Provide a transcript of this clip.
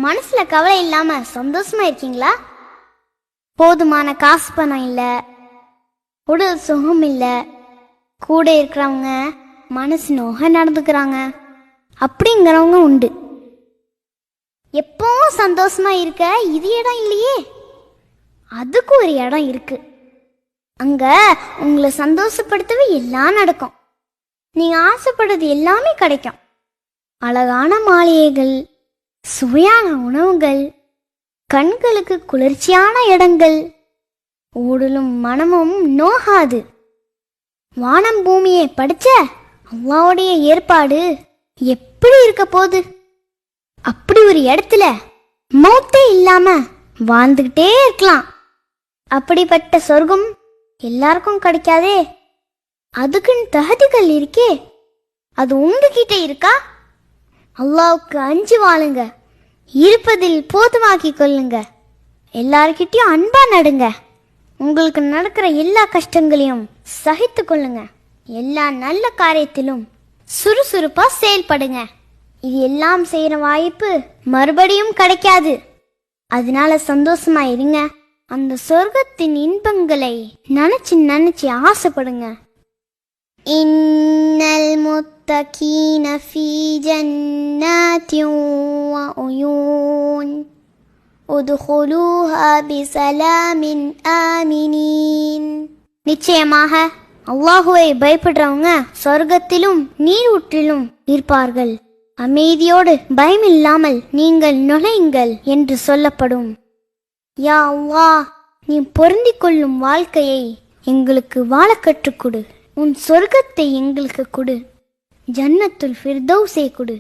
மனசுல கவலை இல்லாம சந்தோஷமா இருக்கீங்களா? போதுமான காசு பணம் இல்ல, உடல் சுகம் இல்ல, கூட இருக்கிறவங்க மனசு நோக நடந்துக்கிறாங்க அப்படிங்கிறவங்க உண்டு. எப்பவும் சந்தோஷமா இருக்க இது இடம் இல்லையே, அதுக்கு ஒரு இடம் இருக்கு. அங்க உங்களை சந்தோஷப்படுத்தவே எல்லாம் நடக்கும். நீங்க ஆசைப்படுறது எல்லாமே கிடைக்கும். அழகான மாளிகைகள், சுவையான உணவுகள், கண்களுக்கு குளிர்ச்சியான இடங்கள், ஊடலும் மனமும் நோகாது. வானம் பூமியை படிச்ச அல்லாவுடைய ஏற்பாடு எப்படி இருக்க போகுது? அப்படி ஒரு இடத்துல மௌத்தே இல்லாம வாழ்ந்துகிட்டே இருக்கலாம். அப்படிப்பட்ட சொர்க்கம் எல்லாருக்கும் கிடைக்காதே. அதுக்குன்னு தகுதிகள் இருக்கே, அது உங்ககிட்ட இருக்கா? அல்லாவுக்கு அஞ்சு வாழுங்க, இருப்பதில் போதுமாக்கி கொள்ளுங்க, எல்லார்கிட்டையும் அன்பா நடுங்க, உங்களுக்கு நடக்கிற எல்லா கஷ்டங்களையும் சகித்து கொள்ளுங்க, எல்லா நல்ல காரியத்திலும் சுறுசுறுப்பா செயல்படுங்க. இது எல்லாம் செய்யற வாய்ப்பு மறுபடியும் கிடைக்காது. அதனால சந்தோஷமா இருங்க. அந்த சொர்க்கத்தின் இன்பங்களை நினைச்சு நினைச்சு ஆசைப்படுங்க. இன்னல் முத்தகீன ஃபீ ஜன்னாத்தின் வ உயூன் உத்குலூஹா பிஸலாமின் ஆமினீன். நிச்சயமாக அல்லாஹுவை பயப்படுறவங்க சொர்க்கத்திலும் நீரூற்றிலும் இருப்பார்கள். அமைதியோடு பயமில்லாமல் நீங்கள் நுழையுங்கள் என்று சொல்லப்படும். யா அல்லாஹ், நீ பொருந்திக் கொள்ளும் வாழ்க்கையை எங்களுக்கு வாழ கற்றுக் கொடு. உன் சொர்க்கத்தை எங்களுக்கு கொடு. ஜன்னத்துல் ஃபிர்தௌஸை கொடு.